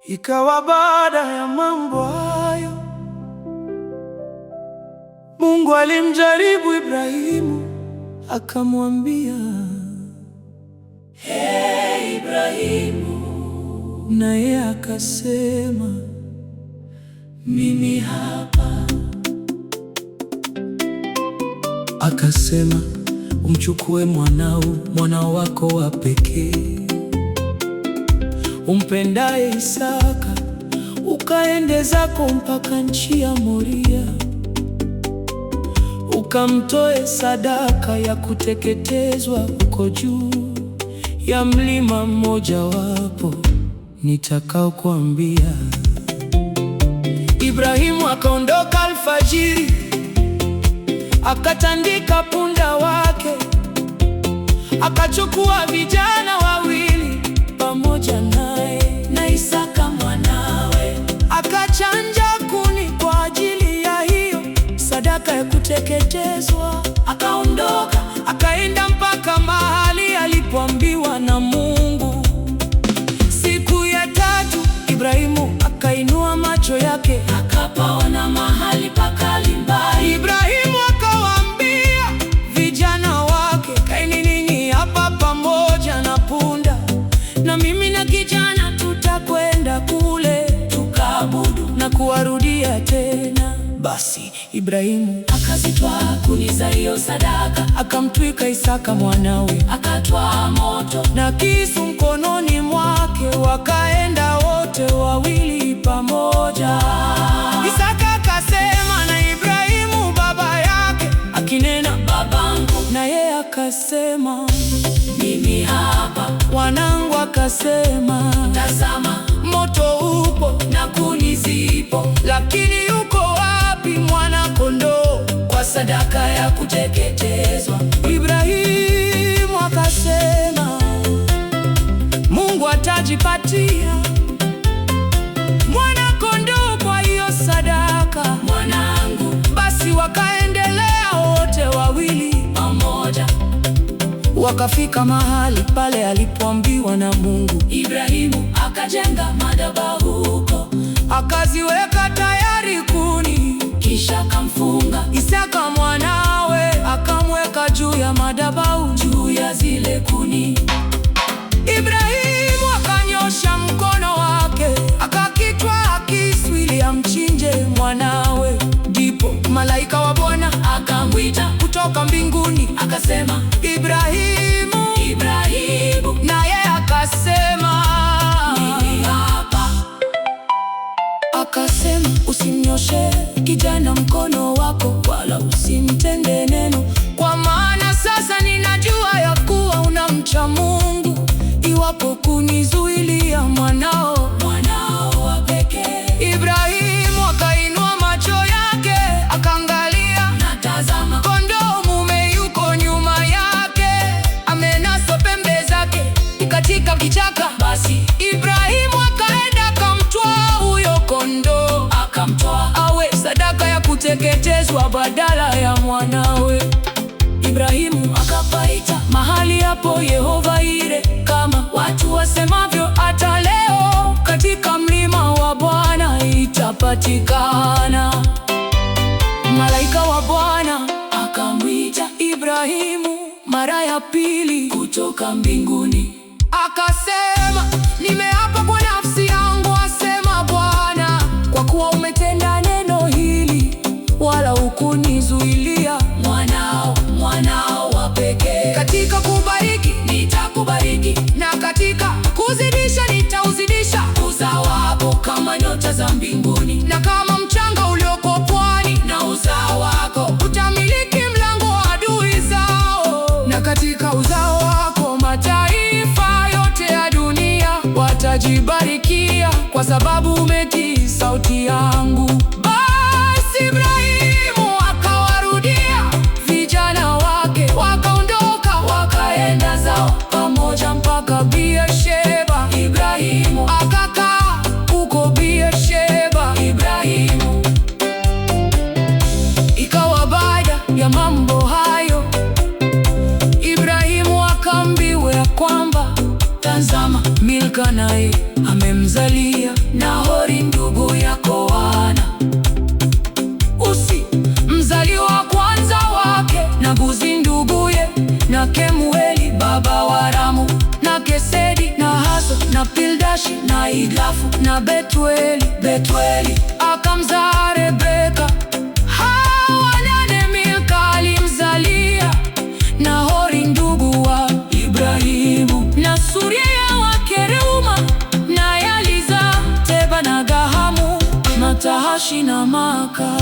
Ikawa baada ya mambo hayo, Mungu alimjaribu Ibrahimu, akamwambia, "Hey Ibrahimu," naye akasema, "Mimi hapa." Akasema, "Umchukue mwanao wako wa pekee umpendaye Isaka, ukaende zako mpaka nchi ya Moria, ukamtoe sadaka ya kuteketezwa uko juu ya mlima mmoja wapo nitakaokuambia." Ibrahimu akaondoka alfajiri, akatandika punda wake, akachukua vijana wawili pamoja naye na Isaka mwanawe, akachanja kuni kwa ajili ya hiyo sadaka ya kuteketezwa. Akaondoka akaenda mpaka mahali alipoambiwa na Mungu. Siku ya tatu Ibrahimu akainua macho yake, akapaona mahali pakali mbali. Ibrahimu akawaambia vijana wake, "Kaeni ninyi hapa pamoja na punda, na mimi na kijana tutakwenda kule tukaabudu na kuwarudia tena." Basi Ibrahimu akazitwaa kuni za hiyo sadaka, akamtwika Isaka mwanawe, akatwaa moto na kisu mkononi mwake, wakaenda wote wawili pamoja. Isaka akasema na Ibrahimu baba yake, akinena, "Babangu," na yeye akasema, "Mimi hapa." Wanangu akasema, "Tazama, moto upo na kuni zipo, lakini yuko wapi mwana-kondoo kwa sadaka ya kuteketezwa?" Ibrahimu akasema, "Mungu atajipatia mwana-kondoo kwa hiyo sadaka, mwanangu." Basi wakaendelea wote wawili pamoja, wakafika mahali pale alipoambiwa na Mungu. Ibrahimu akajenga madhabahu huko, akaziweka tayari kuni, kisha akamfunga Isaka mwanawe, akamweka juu ya madhabahu, juu ya zile kuni. Ibrahimu akanyosha mkono wake, akakitwaa kisu ili amchinje mwanawe. Ndipo malaika wa Bwana akamwita kutoka mbinguni, akasema, "Ibrahimu, Ibrahimu," naye akasema, "Mimi hapa." Akasema, "Usimnyoshe kijana mkono wako, wala usimtende neno, kwa maana sasa ninajua ya kuwa unamcha Mungu. Iwapo kunizuilia mwanao wa pekee." Ibrahimu akainua macho yake, akaangalia, na tazama, kondoo mume yuko nyuma yake, amenaswa pembe zake katika kichaka. Basi Ibrahimu akaenda akamtwaa huyo kondoo, akamtoa awe sadaka ya kuteketezwa badala ya mwanawe. Ibrahimu akapaita mahali hapo Yehova Ire, kama watu wasemavyo hata leo, katika mlima wa Bwana itapatikana. Malaika wa Bwana akamwita Ibrahimu mara ya pili kutoka mbinguni, akasema, "Nimeapa kwa nafsi yangu, asema Bwana, kwa kuwa umetenda neno hili, wala hukunizuilia mwanao wa pekee. Katika kubariki nitakubariki, na katika kuzidisha nitauzidisha uzao wako kama nyota za mbinguni, na kama mchanga ulioko pwani, na uzao wako utamiliki mlango wa adui zao, na katika uzao wako mataifa yote ya dunia watajibarikia, kwa sababu umetii sauti yangu." Basi Ibrahimu akawarudia vijana wake, wakaondoka wakaenda zao pamoja mpaka Beer-sheba. Ibrahimu akakaa huko Beer-sheba. Ikawa baada ya mambo hayo, Ibrahimu akaambiwa ya kwamba, "Tazama, Milka naye amemzalia Esedi na Haso na Pildashi na Idlafu na Betueli akamzaa Rebeka. Hawa wanane Milka alimzalia Nahori ndugu wa Ibrahimu, na Suria wake Reuma, na Yaliza Teba na Gahamu, Matahashi na Maaka.